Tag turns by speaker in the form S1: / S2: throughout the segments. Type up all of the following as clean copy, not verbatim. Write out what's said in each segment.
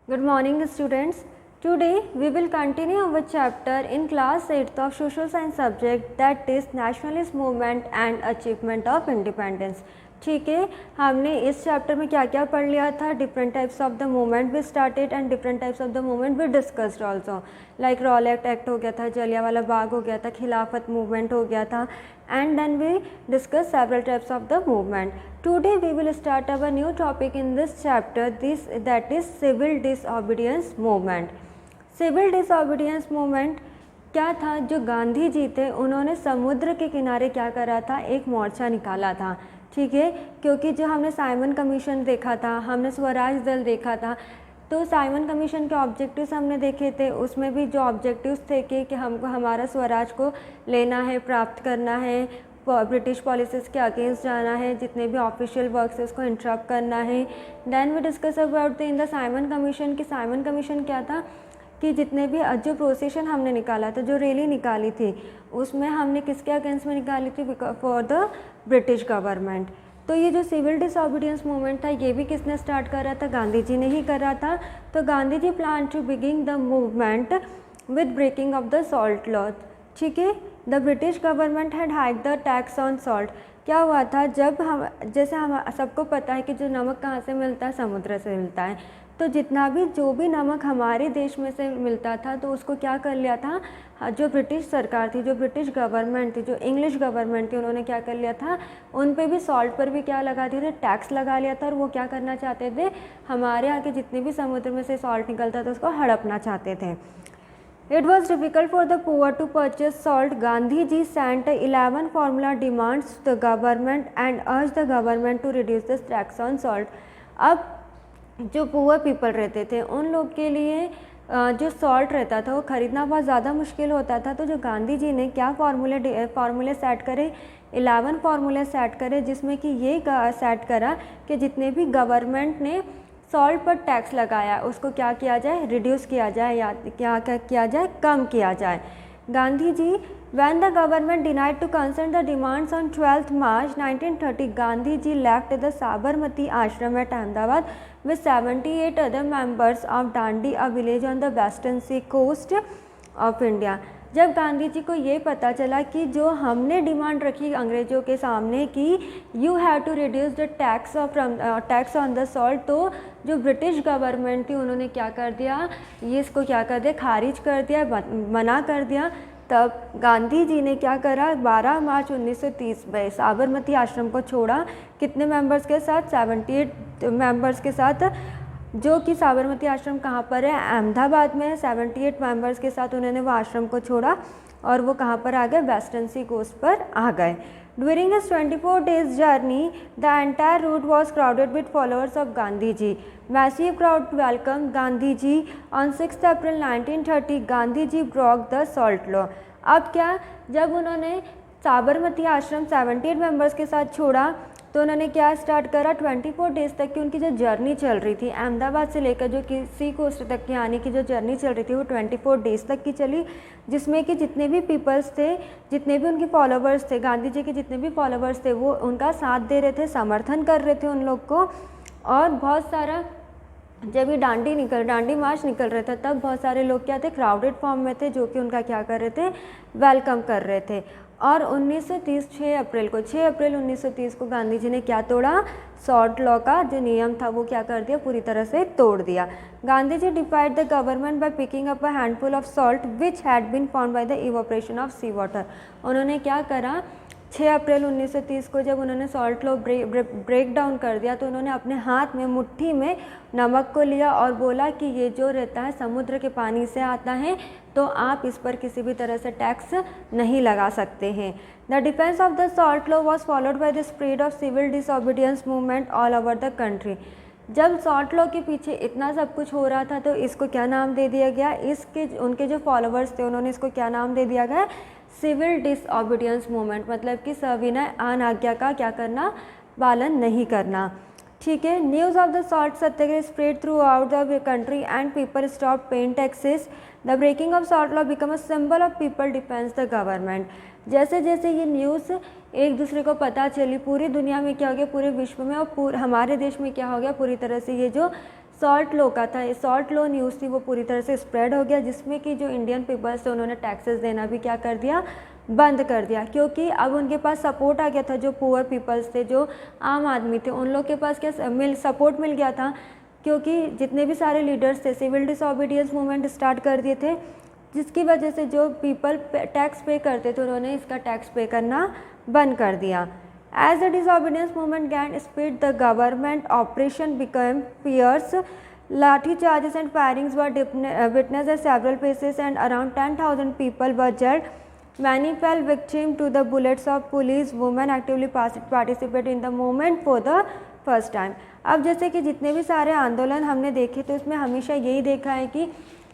S1: Good morning, students. Today we will continue our chapter in class 8th of social science subject, that is nationalist movement and achievement of independence. ठीक है, हमने इस chapter में क्या क्या पढ़ लिया था. Different types of the movement भी started and different types of the movement भी discussed also. Like Rowlatt Act हो गया था, जलियांवाला बाग हो गया था, खिलाफत मूवमेंट हो गया था, and then we discuss several types of the movement. Today we will start our new topic in this chapter, that is civil disobedience movement. Civil disobedience movement क्या था? जो गांधी जी थे उन्होंने समुद्र के किनारे क्या करा था, एक मोर्चा निकाला था. ठीक है, क्योंकि जो हमने साइमन कमीशन देखा था, हमने स्वराज दल देखा था, तो साइमन कमीशन के ऑब्जेक्टिव्स हमने देखे थे. उसमें भी जो ऑब्जेक्टिव्स थे कि हमको हमारा स्वराज को लेना है, प्राप्त करना है, ब्रिटिश पॉलिसीज़ के अगेंस्ट जाना है, जितने भी ऑफिशियल वर्क्स है उसको इंटरप्ट करना है. Then we discuss about in the Simon Commission कि साइमन कमीशन क्या था, कि जितने भी जो प्रोसेशन हमने निकाला था, जो रैली निकाली थी, उसमें हमने किसके अगेंस्ट में निकाली थी? For the British government. तो ये जो सिविल डिसओबीडियंस मूवमेंट था, ये भी किसने स्टार्ट करा था? गांधी जी ने ही करा था. तो Gandhi ji plan to begin the movement with breaking of the salt law. ठीक है, the British government had hike the tax on salt. क्या हुआ था, जब हम जैसे हम सबको पता है कि जो नमक कहाँ से मिलता है? समुद्र से मिलता है. तो जितना भी जो भी नमक हमारे देश में से मिलता था, तो उसको क्या कर लिया था, जो ब्रिटिश सरकार थी, जो ब्रिटिश गवर्नमेंट थी, जो इंग्लिश गवर्नमेंट थी, उन्होंने क्या कर लिया था, उन पे भी सॉल्ट पर भी क्या लगा दिए थे? टैक्स लगा लिया था. और वो क्या करना चाहते थे, हमारे यहाँ के जितने भी समुद्र में से सॉल्ट निकलता था उसको हड़पना चाहते थे. It was difficult for the poor to purchase salt. Gandhi ji sent 11 formula demands to the government and urged the government to reduce the tax on salt. अब जो पुअर पीपल रहते थे उन लोग के लिए जो सॉल्ट रहता था वो ख़रीदना बहुत ज़्यादा मुश्किल होता था. तो जो गांधी जी ने क्या फार्मूले सेट करे, 11 फार्मूले सेट करे, जिसमें कि ये सेट करा कि जितने भी गवर्नमेंट ने सॉल्ट पर टैक्स लगाया उसको क्या किया जाए? रिड्यूस किया जाए, या क्या किया जाए? कम किया जाए. Gandhi ji when the government denied to consent the demands on 12th March 1930, Gandhi ji left the Sabarmati ashram at Ahmedabad with 78 other members of Dandi, a village on the western sea coast of India. जब गांधी जी को ये पता चला कि जो हमने demand रखी अंग्रेज़ों के सामने कि you have to reduce the tax on the salt, तो जो ब्रिटिश गवर्नमेंट थी उन्होंने क्या कर दिया, ये इसको क्या कर दिया? खारिज कर दिया, मना कर दिया. तब गांधी जी ने क्या करा, 12 मार्च 1930 में साबरमती आश्रम को छोड़ा. कितने मेंबर्स के साथ? 78 मेंबर्स के साथ. जो कि साबरमती आश्रम कहाँ पर है? अहमदाबाद में है. 78 मेंबर्स के साथ उन्होंने वो आश्रम को छोड़ा और वो कहाँ पर आ गए? वेस्टर्न सी कोस्ट पर आ गए. During his 24 days journey, the entire route was crowded with followers of Gandhi ji. Massive crowd welcomed Gandhi ji. On 6th April 1930, Gandhi ji broke the salt law. अब क्या, जब उन्होंने साबरमती आश्रम 78 मेंबर्स के साथ छोड़ा तो उन्होंने क्या स्टार्ट करा? 24 डेज़ तक की उनकी जो जर्नी चल रही थी, अहमदाबाद से लेकर जो कि सी कोस्ट तक की आने की जो जर्नी चल रही थी, वो 24 डेज़ तक की चली, जिसमें कि जितने भी पीपल्स थे, जितने भी उनके फॉलोवर्स थे, गांधी जी के जितने भी फॉलोवर्स थे, वो उनका साथ दे रहे थे, समर्थन कर रहे थे उन लोग को. और बहुत सारा जब ये डांडी मार्च निकल रहे थे, तब बहुत सारे लोग क्या थे? क्राउडेड फॉर्म में थे, जो कि उनका क्या कर रहे थे? वेलकम कर रहे थे. और 1930 6 अप्रैल 1930 को गांधी जी ने क्या तोड़ा? सॉल्ट लॉ का जो नियम था वो क्या कर दिया? पूरी तरह से तोड़ दिया. Gandhi ji defied the government by picking up a handful of salt which had been found by the evaporation of sea water. उन्होंने क्या करा? 6 अप्रैल 1930 को जब उन्होंने सॉल्ट लॉ ब्रेक डाउन कर दिया, तो उन्होंने अपने हाथ में मुट्ठी में नमक को लिया और बोला कि ये जो रहता है समुद्र के पानी से आता है, तो आप इस पर किसी भी तरह से टैक्स नहीं लगा सकते हैं. The defence of the salt law was followed by the spread of civil disobedience movement all over the country. जब सॉल्ट लॉ के पीछे इतना सब कुछ हो रहा था, तो इसको क्या नाम दे दिया गया? इसके उनके जो फॉलोवर्स थे उन्होंने इसको क्या नाम दे दिया गया? Civil disobedience movement. मतलब कि सविनय अनाज्ञा का क्या करना? पालन नहीं करना. ठीक है. News of the salt satyagraha spread throughout the country and people stop paying taxes. The breaking of salt law become a symbol of people defence the government. जैसे जैसे ये न्यूज़ एक दूसरे को पता चली, पूरी दुनिया में क्या हो गया? पूरे विश्व में और हमारे देश में क्या हो गया? पूरी तरह से ये जो सॉल्ट लो का था। सॉल्ट लो न्यूज़ थी वो पूरी तरह से स्प्रेड हो गया, जिसमें कि जो इंडियन पीपल्स थे उन्होंने टैक्सेस देना भी क्या कर दिया, बंद कर दिया, क्योंकि अब उनके पास सपोर्ट आ गया था। जो पुअर पीपल्स थे, जो आम आदमी थे, उन लोग के पास क्या सपोर्ट मिल गया था, क्योंकि जितने भी सारे लीडर्स थे सिविल डिसोबीडियंस मूवमेंट स्टार्ट कर दिए थे, जिसकी वजह से जो पीपल टैक्स पे करते थे उन्होंने इसका टैक्स पे करना बंद कर दिया। As the disobedience movement gained speed, the government operation became fierce. Lathi charges and firings were witnessed at several places, and around 10,000 people were jailed. Many fell victim to the bullets of police. Women actively participated in the movement for the first time. अब जैसे कि जितने भी सारे आंदोलन हमने देखे तो इसमें हमेशा यही देखा है कि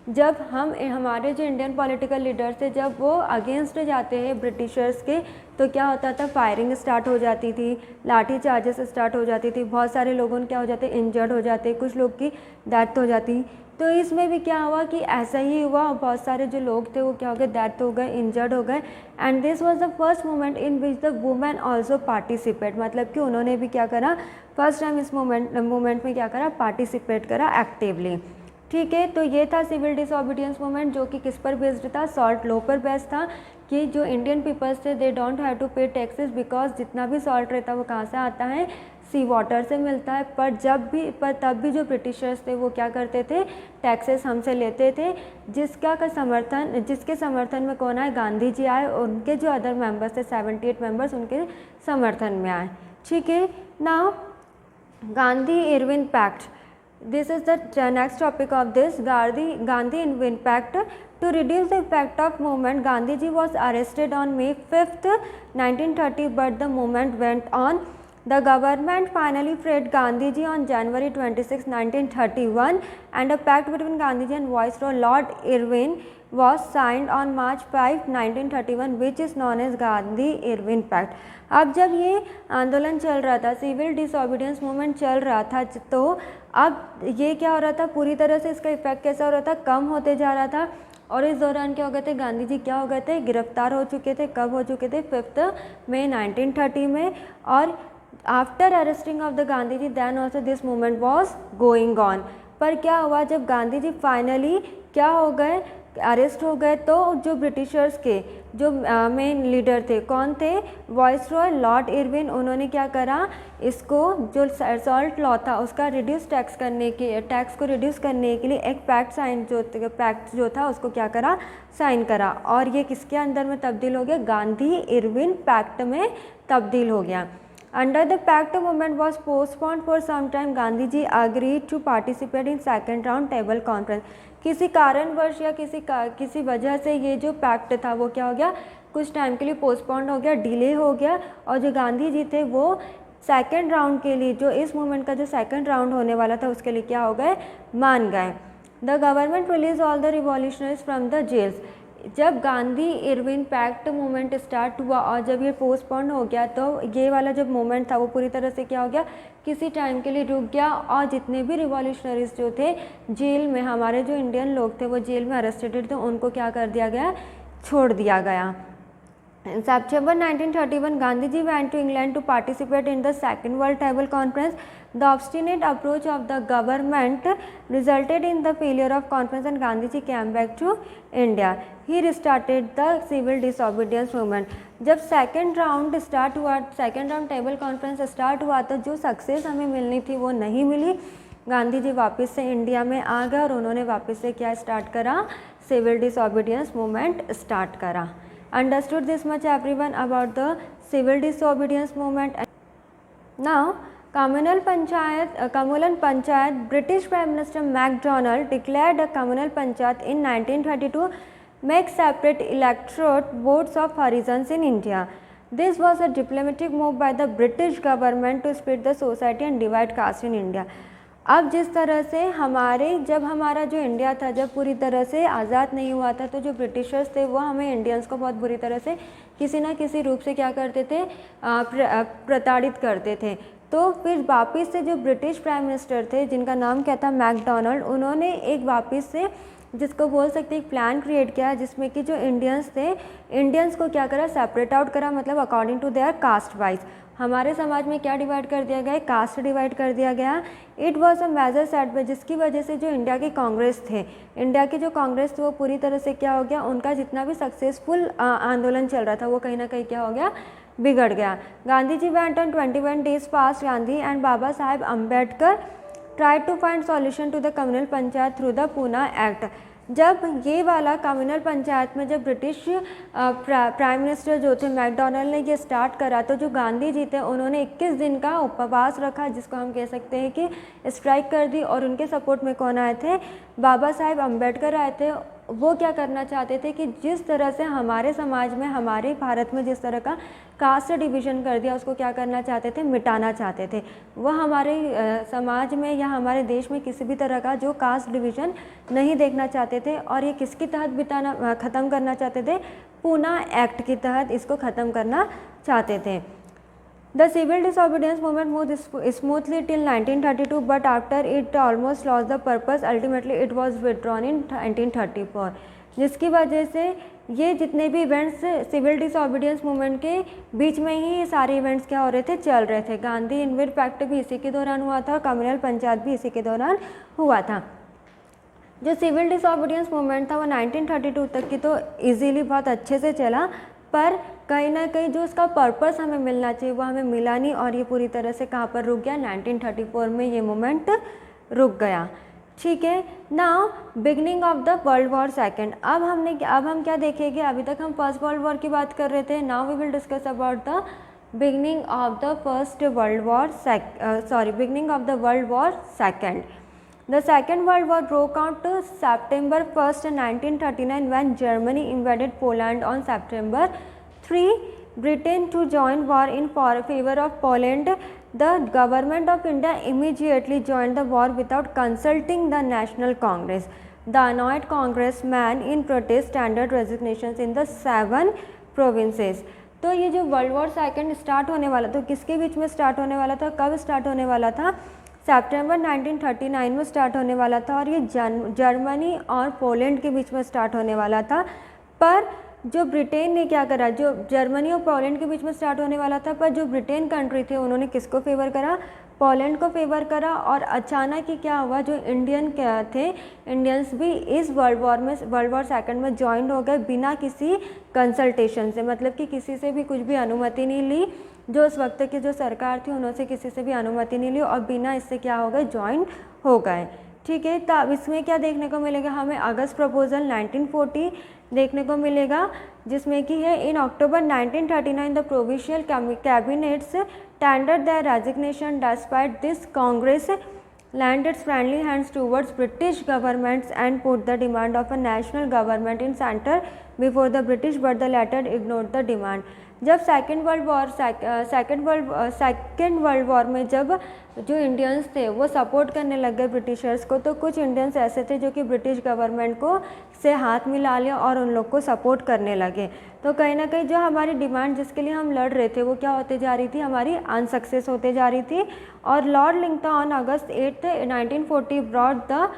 S1: जब हमारे जो इंडियन पॉलिटिकल लीडर्स थे जब वो अगेंस्ट जाते हैं ब्रिटिशर्स के, तो क्या होता था, फायरिंग स्टार्ट हो जाती थी, लाठी चार्जेस स्टार्ट हो जाती थी, बहुत सारे लोगों क्या हो जाते, इंजर्ड हो जाते, कुछ लोग की डेथ हो जाती। तो इसमें भी क्या हुआ कि ऐसा ही हुआ, बहुत सारे जो लोग थे वो क्या हो गए, डेथ हो गए, इंजर्ड हो गए। And this was the first moment in which the women also participate, मतलब कि उन्होंने भी क्या करा, फर्स्ट टाइम इस मूवमेंट में क्या करा, पार्टिसिपेट करा एक्टिवली। ठीक है, तो ये था सिविल डिसोबीडियंस मूवमेंट, जो कि किस पर बेस्ड था, सॉल्ट लॉ पर बेस्ड था, कि जो इंडियन पीपल्स थे दे डोंट हैव टू पे टैक्सेस, बिकॉज जितना भी सॉल्ट रहता है वो कहाँ से आता है, सी वाटर से मिलता है। पर तब भी जो ब्रिटिशर्स थे वो क्या करते थे, टैक्सेस हमसे लेते थे, जिसके समर्थन में कौन आए, गांधी जी आए, उनके जो अदर मेंबर्स थे 78 मेंबर्स उनके समर्थन में आए। ठीक है, now Gandhi Irwin pact, this is the next topic of this Gandhi Irwin Pact. To reduce the impact of movement, Gandhi ji was arrested on May 5th 1930, but the movement went on. The government finally freed Gandhi ji on January 26, 1931, and a pact between Gandhi ji and Viceroy Lord Irwin was signed on March 5, 1931, which is known as Gandhi Irwin Pact. अब जब ये आंदोलन चल रहा था, civil disobedience movement चल रहा था, तो अब ये क्या हो रहा था, पूरी तरह से इसका इफेक्ट कैसा हो रहा था, कम होते जा रहा था। और इस दौरान क्या हो गए थे, गांधी जी क्या हो गए थे, गिरफ्तार हो चुके थे। कब हो चुके थे, 5 मई 1930 में। और after arresting of the Gandhi ji then also this movement was going on. पर क्या हुआ, जब गांधी जी फाइनली क्या हो गए, अरेस्ट हो गए, तो जो ब्रिटिशर्स के जो मेन लीडर थे, कौन थे, वाइसरॉय लॉर्ड इरविन, उन्होंने क्या करा, इसको जो सॉल्ट लॉ था उसका टैक्स को रिड्यूस करने के लिए एक पैक्ट जो था उसको क्या करा, साइन करा। और ये किसके अंदर में तब्दील हो गया, गांधी इरविन पैक्ट में तब्दील हो गया। Under the pact, movement was postponed for some time. Gandhi ji agreed to participate in second round table conference. किसी कारणवश या किसी वजह से ये जो पैक्ट था वो क्या हो गया, कुछ टाइम के लिए पोस्टपोन्ड हो गया, डिले हो गया। और जो गांधी जी थे वो सेकेंड राउंड के लिए, जो इस मूवमेंट का जो सेकेंड राउंड होने वाला था उसके लिए क्या हो गए, मान गए। The government release all the revolutionaries from the jails. जब Gandhi Irwin pact movement start हुआ और जब ये पोस्टपोन हो गया, तो ये वाला जब मूवमेंट था वो पूरी तरह से क्या हो गया, किसी टाइम के लिए रुक गया। और जितने भी रिवॉल्यूशनरीज जो थे जेल में, हमारे जो इंडियन लोग थे वो जेल में अरेस्टेड थे, उनको क्या कर दिया गया, छोड़ दिया गया। In September 1931, Gandhi ji went to England to participate in the Second World Table Conference. The obstinate approach of the government resulted in the failure of conference, and Gandhi ji came back to India. He restarted the civil disobedience movement. जब second round start हुआ, second round table conference start हुआ, तो जो success हमें मिलनी थी वो नहीं मिली। गांधी जी वापस से इंडिया में आ गए और उन्होंने वापस से क्या स्टार्ट करा, सिविल डिसोबीडियंस मूवमेंट स्टार्ट करा। Understood this much everyone about the civil disobedience movement. Now, communal panchayat, British Prime Minister MacDonald declared a communal panchayat in 1922, make separate electorate boards of Harijans in India. This was a diplomatic move by the British government to split the society and divide caste in India. अब जिस तरह से हमारा जो India था जब पूरी तरह से आज़ाद नहीं हुआ था, तो जो ब्रिटिशर्स थे वो हमें इंडियंस को बहुत बुरी तरह से किसी ना किसी रूप से क्या करते थे, प्रताड़ित करते थे। तो फिर वापस से जो ब्रिटिश प्राइम मिनिस्टर थे जिनका नाम क्या था, मैकडोनाल्ड, उन्होंने एक वापस से जिसको बोल सकते एक प्लान क्रिएट किया, जिसमें कि जो इंडियंस थे, इंडियंस को क्या करा, सेपरेट आउट करा, मतलब according to their caste wise. हमारे समाज में क्या डिवाइड कर दिया गया, कास्ट डिवाइड कर दिया गया। It was a major setback, जिसकी वजह से जो इंडिया की कांग्रेस थे, इंडिया की जो कांग्रेस थी वो पूरी तरह से क्या हो गया, उनका जितना भी सक्सेसफुल आंदोलन चल रहा था वो कहीं ना कहीं क्या हो गया, बिगड़ गया। Gandhi ji went on 21 days fast Gandhi and Baba Saheb Ambedkar try to find solution to the communal panchayat through the Poona act. जब ये वाला कम्युनल पंचायत में जब ब्रिटिश प्राइम मिनिस्टर जो थे मैकडोनल्ड ने ये स्टार्ट करा, तो जो गांधी जी थे उन्होंने 21 दिन का उपवास रखा, जिसको हम कह सकते हैं कि स्ट्राइक कर दी। और उनके सपोर्ट में कौन आए थे, बाबा साहेब अम्बेडकर आए थे। वो क्या करना चाहते थे कि जिस तरह से हमारे समाज में, हमारे भारत में जिस तरह का कास्ट डिवीज़न कर दिया, उसको क्या करना चाहते थे, मिटाना चाहते थे। वह हमारे समाज में या हमारे देश में किसी भी तरह का जो कास्ट डिवीज़न नहीं देखना चाहते थे। और ये किसके तहत ख़त्म करना चाहते थे, पूना एक्ट के तहत इसको ख़त्म करना चाहते थे। The civil disobedience movement moved smoothly till 1932, but after it almost lost the purpose. Ultimately, it was withdrawn in 1934. जिसकी वजह से ये जितने भी इवेंट्स सिविल डिसोबीडियंस मूवमेंट के बीच में ही ये सारे इवेंट्स क्या हो रहे थे, चल रहे थे। गांधी इनविट पैक्ट भी इसी के दौरान हुआ था, कम्युनल पंचायत भी इसी के दौरान हुआ था। जो सिविल डिसोबीडियंस मूवमेंट था वो 1932 तक की तो इजीली बहुत अच्छे से चला, पर कहीं ना कहीं जो उसका पर्पस हमें मिलना चाहिए वो हमें मिला नहीं, और ये पूरी तरह से कहाँ पर रुक गया, 1934 में ये मूवमेंट रुक गया। ठीक है, now beginning of the world war second. अब हम क्या देखेंगे, अभी तक हम फर्स्ट वर्ल्ड वॉर की बात कर रहे थे। Now we will discuss about the beginning of the beginning of the world war second. The Second World War broke out September 1st, 1939 when Germany invaded Poland on September 3. Britain to join war in favor of Poland. The government of India immediately joined the war without consulting the National Congress. The annoyed congressmen in protest tendered resignations in the 7 provinces. तो ये जो world war second start होने वाला, तो किसके बीच में start होने वाला था, कब स्टार्ट होने वाला था, सितंबर 1939 में स्टार्ट होने वाला था। और ये जर्मनी और पोलैंड के बीच में स्टार्ट होने वाला था। पर जो ब्रिटेन ने क्या करा, जो जर्मनी और पोलैंड के बीच में स्टार्ट होने वाला था, पर जो ब्रिटेन कंट्री थे उन्होंने किसको फेवर करा, पोलैंड को फेवर करा। और अचानक ही क्या हुआ, जो इंडियन थे, इंडियंस भी इस वर्ल्ड वॉर सेकेंड में ज्वाइन हो गए बिना किसी कंसल्टेशन से, मतलब कि किसी से भी कुछ भी अनुमति नहीं ली। जो उस वक्त की जो सरकार थी उन्होंने किसी से भी अनुमति नहीं ली और बिना इससे क्या हो गए, ज्वाइन हो गए। ठीक है, तब इसमें क्या देखने को मिलेगा हमें, अगस्त प्रपोजल 1940 देखने को मिलेगा, जिसमें कि है इन अक्टूबर 1939 the provincial cabinets tender the resignation despite this Congress lent its friendly hands towards British governments and put the demand of a national government in center before the British, but the latter ignored the demand. जब second world war में जब जो Indians थे वो support करने लग गए Britishers को, तो कुछ इंडियंस ऐसे थे जो कि ब्रिटिश गवर्नमेंट को से हाथ मिला लिया और उन लोग को सपोर्ट करने लगे। तो कहीं ना कहीं जो हमारी डिमांड जिसके लिए हम लड़ रहे थे वो क्या होते जा रही थी, हमारी अनसक्सेस होते जा रही थी। और Lord Lincoln on August 8 1940 brought the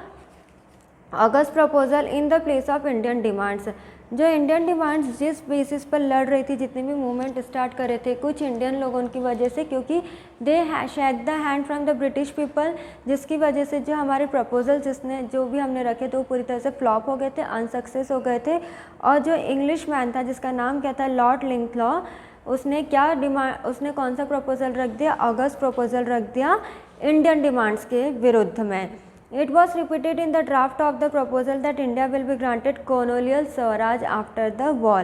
S1: August proposal in the place of Indian demands. जो इंडियन डिमांड्स जिस बेसिस पर लड़ रही थी, जितने भी मूवमेंट स्टार्ट कर रहे थे कुछ इंडियन लोगों की वजह से, क्योंकि they shake the hand from the British people, जिसकी वजह से जो हमारे प्रपोजल जो भी हमने रखे थे वो पूरी तरह से फ्लॉप हो गए थे, अनसक्सेस हो गए थे। और जो इंग्लिश मैन था जिसका नाम क्या था, लॉर्ड लिंकन, उसने कौन सा प्रपोजल रख दिया, अगस्त प्रपोजल रख दिया इंडियन डिमांड्स के विरुद्ध में। It was repeated in the draft of the proposal that India will be granted colonial Swaraj after the war.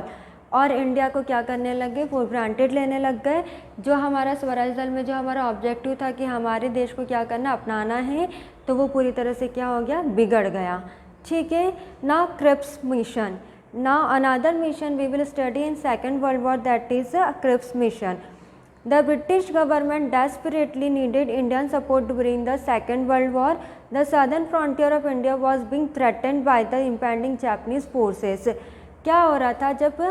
S1: और इंडिया को क्या करने लगे, फॉर ग्रांटेड लेने लग गए। जो हमारा स्वराज दल में जो हमारा ऑब्जेक्टिव था कि हमारे देश को क्या करना, अपनाना है, तो वो पूरी तरह से क्या हो गया, बिगड़ गया। ठीक है, now Cripps mission. Now another mission we will study in second world war, that is Cripps mission. The British government desperately needed Indian support during the Second World War. The southern frontier of India was being threatened by the impending Japanese forces. क्या हो रहा था, जब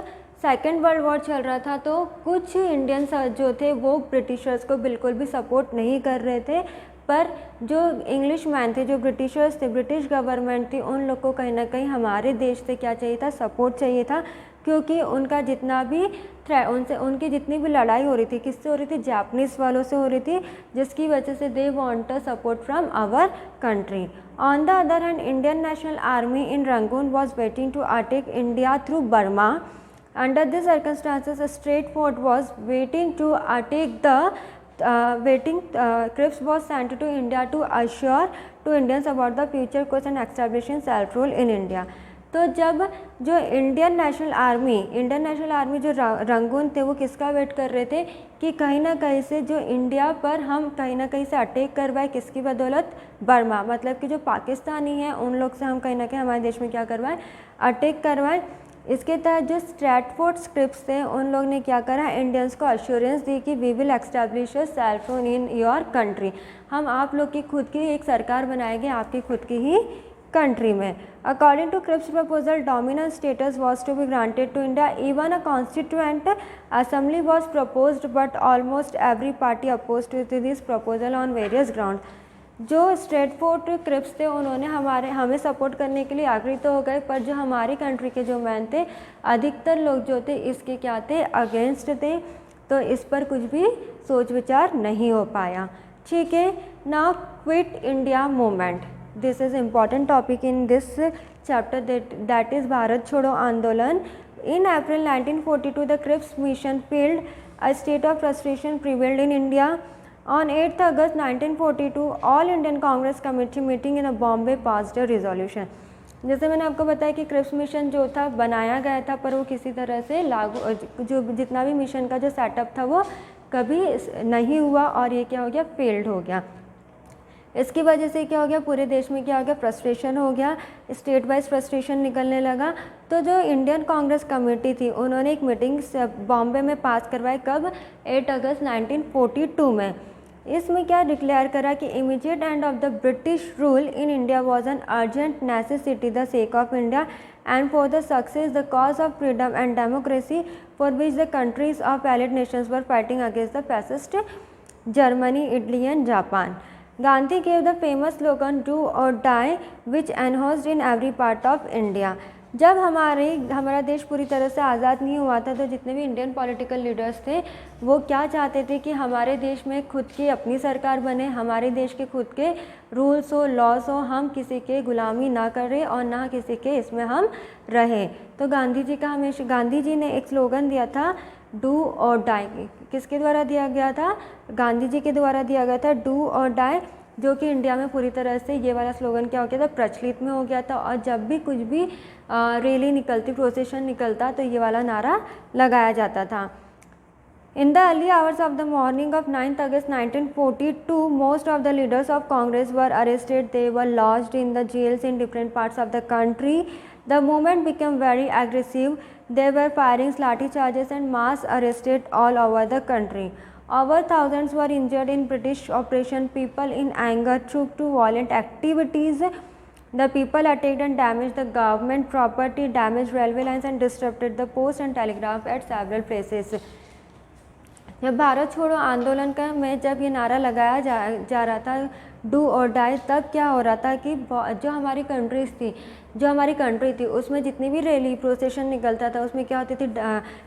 S1: second world war चल रहा था तो कुछ इंडियंस जो थे वो ब्रिटिशर्स को बिल्कुल भी सपोर्ट नहीं कर रहे थे, पर जो इंग्लिश मैन थे, जो ब्रिटिशर्स थे, ब्रिटिश गवर्नमेंट थी, उन लोग को कहीं ना कहीं हमारे देश से क्या चाहिए था, सपोर्ट चाहिए था। क्योंकि उनका जितना भी उनसे उनकी जितनी भी लड़ाई हो रही थी, किससे हो रही थी, जापानीज़ वालों से हो रही थी, जिसकी वजह से they want support from our country. On the other hand, Indian national army in Rangoon was waiting to attack India through Burma. Under this circumstances, straight fort was waiting to attack the Cripps was sent to India to assure to Indians about the future course and establishing self rule in India। तो जब जो Indian national army जो Rangoon थे वो किसका wait कर रहे थे कि कहीं ना कहीं से जो इंडिया पर हम कहीं ना कहीं से अटैक करवाए, किसकी बदौलत, बर्मा, मतलब कि जो पाकिस्तानी हैं उन लोग से हम कहीं ना कहीं हमारे देश में क्या करवाएं, अटैक करवाएं। इसके तहत जो स्ट्रैटफोर्ड क्रिप्स थे उन लोग ने क्या करा, इंडियंस को अश्योरेंस दी कि we will establish a self rule in your country, हम आप लोग की खुद की एक सरकार बनाएंगे आपकी खुद की ही कंट्री में। According to Cripps proposal, dominant status was to be granted to India, even a constituent assembly was proposed but almost every party opposed to this proposal on various ground. जो स्ट्रैटफोर्ड क्रिप्स थे उन्होंने हमें support करने के लिए आखिरी तो हो गए, पर जो हमारी कंट्री के जो मैन थे, अधिकतर लोग जो थे इसके क्या थे, अगेंस्ट थे, तो इस पर कुछ भी सोच विचार नहीं हो पाया। ठीक है, now quit India movement, this is important topic in this chapter, that is Bharat छोड़ो आंदोलन। In April 1942 the Cripps mission failed, a state of frustration prevailed in India. On 8th August 1942, All Indian Congress Committee meeting in Bombay passed a resolution। जैसे मैंने आपको बताया कि Cripps mission जो था बनाया गया था, पर वो किसी तरह से लागू, जो जितना भी मिशन का जो सेटअप था वो कभी नहीं हुआ और ये क्या हो गया, फेल्ड हो गया। इसकी वजह से क्या हो गया, पूरे देश में क्या हो गया, फ्रस्ट्रेशन हो गया, स्टेट वाइज फ्रस्ट्रेशन निकलने लगा। तो जो इंडियन कांग्रेस कमेटी थी उन्होंने एक मीटिंग बॉम्बे में पास करवाई, कब, 8 अगस्त 1942 में। इसमें क्या डिक्लेयर करा कि immediate end of the British rule in India was an urgent necessity the sake of India and for the success the cause of freedom and democracy for which the countries of allied nations were fighting against the fascist Germany, Italy and Japan. Gandhi gave the famous slogan do or die which enhanced in every part of India। जब हमारा देश पूरी तरह से आज़ाद नहीं हुआ था तो जितने भी इंडियन पॉलिटिकल लीडर्स थे वो क्या चाहते थे कि हमारे देश में खुद की अपनी सरकार बने, हमारे देश के खुद के रूल्स हो, लॉज हो, हम किसी के गुलामी ना करें और ना किसी के इसमें हम रहें। तो गांधी जी ने एक स्लोगन दिया था, डू और डाई। किसके द्वारा दिया गया था, गांधी जी के द्वारा दिया गया था, डू और डाई, जो कि इंडिया में पूरी तरह से ये वाला स्लोगन क्या हो गया था, प्रचलित में हो गया था। और जब भी कुछ भी रैली निकलती, प्रोसेशन निकलता, तो ये वाला नारा लगाया जाता था। In the early hours of the morning of 9th August 1942, most of the leaders of Congress were arrested. They were lodged in the jails in different parts of the country. The movement became very aggressive. There were firings, lathi charges and mass arrested all over the country. Over thousands were injured in British operation. People in anger took to violent activities. The people attacked and damaged the government property, damaged railway lines and disrupted the post and telegraph at several places. जब भारत छोड़ो आंदोलन का में जब ये नारा लगाया जा रहा था, डू और डाई, तब क्या हो रहा था कि जो हमारी कंट्री थी उसमें जितनी भी रैली प्रोसेशन निकलता था उसमें क्या होती थी,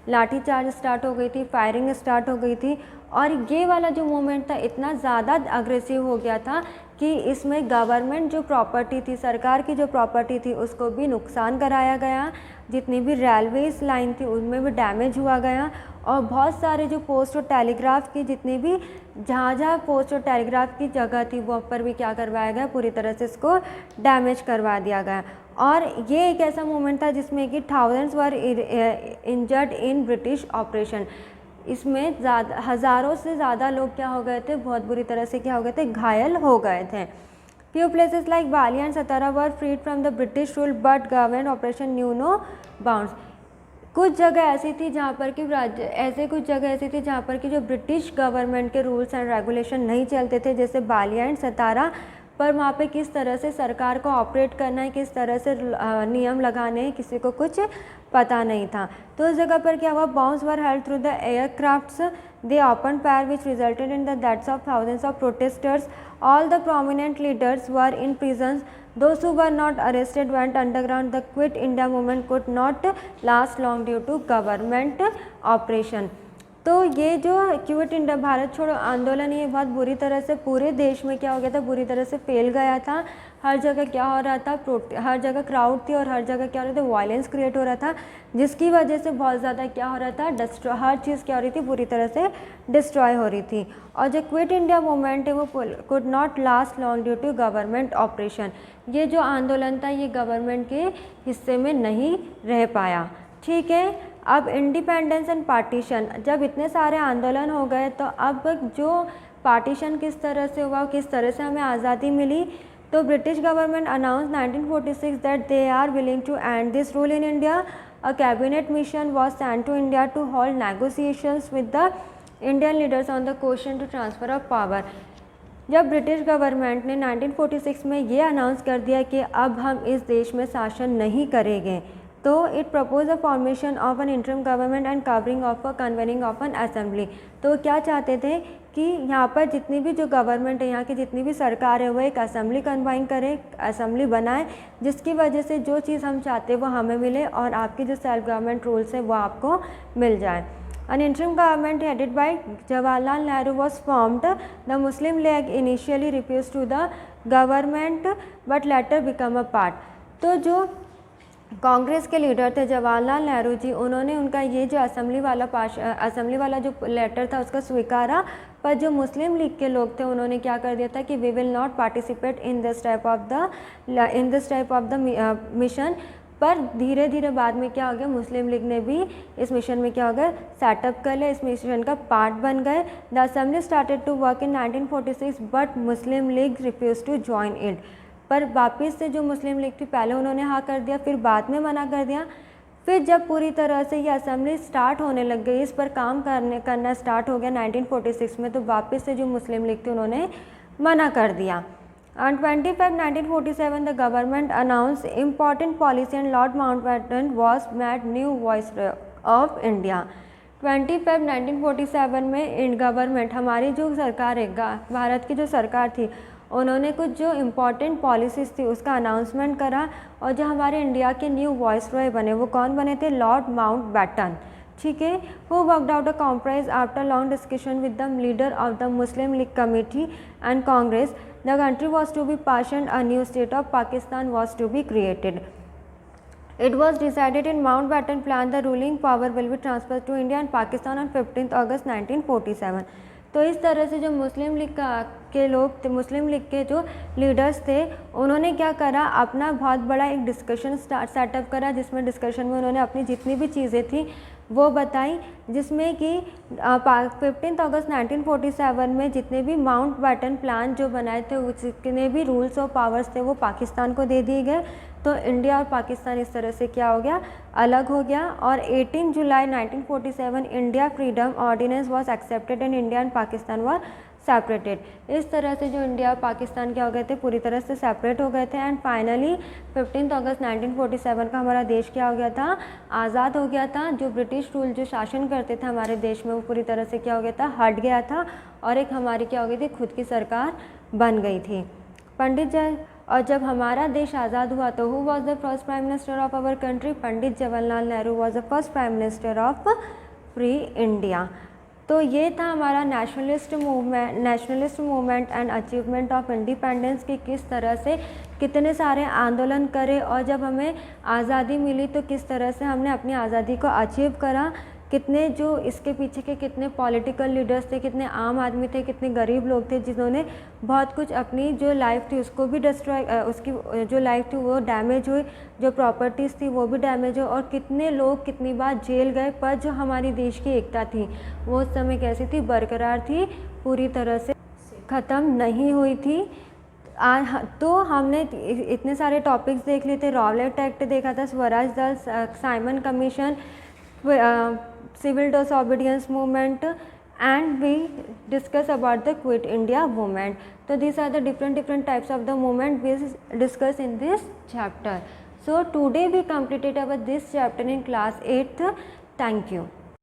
S1: लाठी चार्ज स्टार्ट हो गई थी, फायरिंग स्टार्ट हो गई थी। और ये वाला जो मूवमेंट था इतना ज़्यादा अग्रेसिव हो गया था कि इसमें गवर्नमेंट जो प्रॉपर्टी थी, सरकार की जो प्रॉपर्टी थी, उसको भी नुकसान कराया गया। जितनी भी रेलवेज लाइन थी उनमें भी डैमेज हुआ गया। और बहुत सारे जो पोस्ट और टेलीग्राफ की जितनी भी जहाँ पोस्ट और टेलीग्राफ की जगह थी वो पर भी क्या करवाया गया, पूरी तरह से इसको डैमेज करवा दिया गया। और ये एक ऐसा मूवमेंट था जिसमें कि thousands were injured in British operation. इसमें हज़ारों से ज़्यादा लोग क्या हो गए थे, बहुत बुरी तरह से क्या हो गए थे, घायल हो गए थे। Few places like Bali and Satara were freed from the British rule, but government operation knew no bounds। कुछ जगह ऐसी थी जहाँ पर कि कुछ जगह ऐसी थी जहाँ पर कि जो ब्रिटिश गवर्नमेंट के रूल्स एंड रेगुलेशन नहीं चलते थे, जैसे बालिया एंड सतारा, पर वहाँ पे किस तरह से सरकार को ऑपरेट करना है, किस तरह से नियम लगाने हैं, किसी को कुछ पता नहीं था। तो उस जगह पर क्या हुआ, bombs were held through the aircrafts, they open fire which resulted in the deaths of thousands of protesters, all the prominent leaders were in prisons, those who were not arrested went underground. The Quit India movement could not last long due to government operation. तो ये जो quit India Bharat छोड़ो आंदोलन, ये बहुत बुरी तरह से पूरे देश में क्या हो गया था, बुरी तरह से फैल गया था। हर जगह क्या हो रहा था, हर जगह क्राउड थी और हर जगह क्या हो रहा था, वायलेंस क्रिएट हो रहा था, जिसकी वजह से बहुत ज़्यादा क्या हो रहा था, हर चीज़ क्या हो रही थी, बुरी तरह से डिस्ट्रॉय हो रही थी। और जो क्विट इंडिया मूवमेंट है वो could not last long due to government operation. ये जो आंदोलन था ये गवर्नमेंट के हिस्से में नहीं रह पाया। ठीक है, अब इंडिपेंडेंस एंड पार्टीशन, जब इतने सारे आंदोलन हो गए तो अब जो पार्टीशन किस तरह से हुआ, किस तरह से हमें आज़ादी मिली, तो British government announce 1946 that they are willing to end this rule in India. A cabinet mission was sent to India to hold negotiations with the Indian leaders on the question to transfer of power. जब British government ने 1946 में ये announce कर दिया कि अब हम इस देश में शासन नहीं करेंगे, तो it propose the formation of an interim government and covering of a convening of an assembly. तो क्या चाहते थे कि यहाँ पर जितनी भी जो गवर्नमेंट है, यहाँ की जितनी भी सरकार है, वो एक असेंबली कन्वाइन करे, असेंबली बनाए, जिसकी वजह से जो चीज़ हम चाहते हैं वो हमें मिले और आपकी जो सेल्फ गवर्नमेंट रूल्स है वो आपको मिल जाए। An interim government headed by Jawaharlal Nehru was formed. The Muslim League initially refused to the government but later become a part. तो जो कांग्रेस के लीडर थे जवाहरलाल नेहरू जी, उन्होंने उनका ये जो असेंबली वाला जो लेटर था उसका स्वीकारा, पर जो मुस्लिम लीग के लोग थे उन्होंने क्या कर दिया था कि we will not participate in this type of the mission. पर धीरे धीरे बाद में क्या हो गया, मुस्लिम लीग ने भी इस मिशन में क्या हो गया, सेटअप कर लिया, इस मिशन का पार्ट बन गए। The assembly started to work in 1946 but Muslim league refuse to join it. पर वापस से जो मुस्लिम लीग थी पहले उन्होंने हाँ कर दिया, फिर बाद में मना कर दिया। फिर जब पूरी तरह से ये असेंबली स्टार्ट होने लग गई, इस पर काम करना स्टार्ट हो गया 1946 में, तो वापस से जो मुस्लिम लीग थी उन्होंने मना कर दिया। On 25 1947, the government announced important policy and Lord Mountbatten was made new Viceroy of India. 25 1947 में गवर्नमेंट, हमारी जो सरकार है, भारत की जो सरकार थी, उन्होंने कुछ जो इम्पॉर्टेंट पॉलिसीज़ थी उसका अनाउंसमेंट करा, और जो हमारे इंडिया के न्यू वाइसरॉय बने वो कौन बने थे, लॉर्ड माउंटबैटन। ठीक है, who worked out a comprise after long discussion with the leader of the Muslim league committee and Congress. The country was to be partitioned, a new state of Pakistan was to be created. It was decided in Mountbatten plan the ruling power will be transferred to India and Pakistan on 15th August 1947. तो इस तरह से जो मुस्लिम league के लोग थे, मुस्लिम league के जो लीडर्स थे, उन्होंने क्या करा, अपना बहुत बड़ा एक डिस्कशन सेटअप करा, जिसमें डिस्कशन में उन्होंने अपनी जितनी भी चीज़ें थी वो बताई, जिसमें कि 15 अगस्त 1947 में जितने भी माउंटबैटन प्लान जो बनाए थे, जितने भी रूल्स और पावर्स थे वो पाकिस्तान को दे दिए गए। तो इंडिया और पाकिस्तान इस तरह से क्या हो गया, अलग हो गया। और 18 जुलाई 1947 India freedom ordinance was accepted and India and Pakistan were separated. इस तरह से जो इंडिया और पाकिस्तान क्या हो गए थे, पूरी तरह से सेपरेट हो गए थे। एंड फाइनली 15 अगस्त 1947 का हमारा देश क्या हो गया था, आज़ाद हो गया था। जो ब्रिटिश रूल जो शासन करते थे हमारे देश में वो पूरी तरह से क्या हो गया था, हट गया था, और एक हमारी क्या हो गई थी, खुद की सरकार बन गई थी। पंडित और जब हमारा देश आज़ाद हुआ तो who was the first prime minister of our country, Pandit Jawaharlal Nehru was the first prime minister of free India. तो ये था हमारा nationalist movement and achievement of independence की किस तरह से कितने सारे आंदोलन करे, और जब हमें आज़ादी मिली तो किस तरह से हमने अपनी आज़ादी को अचीव करा, कितने जो इसके पीछे के कितने पॉलिटिकल लीडर्स थे, कितने आम आदमी थे, कितने गरीब लोग थे जिन्होंने बहुत कुछ अपनी जो लाइफ थी उसको भी उसकी जो लाइफ थी वो डैमेज हुई, जो प्रॉपर्टीज़ थी वो भी डैमेज हुई, और कितने लोग कितनी बार जेल गए। पर जो हमारी देश की एकता थी वो उस समय कैसी थी, बरकरार थी, पूरी तरह से ख़त्म नहीं हुई थी। तो हमने इतने सारे टॉपिक्स देख लिए थे, रॉलेट एक्ट देखा था, Swaraj Dal, Simon commission, civil disobedience movement, and we discuss about the Quit India movement. So these are the different types of the movement we discuss in this chapter. So today we completed our this chapter in class 8th. Thank you.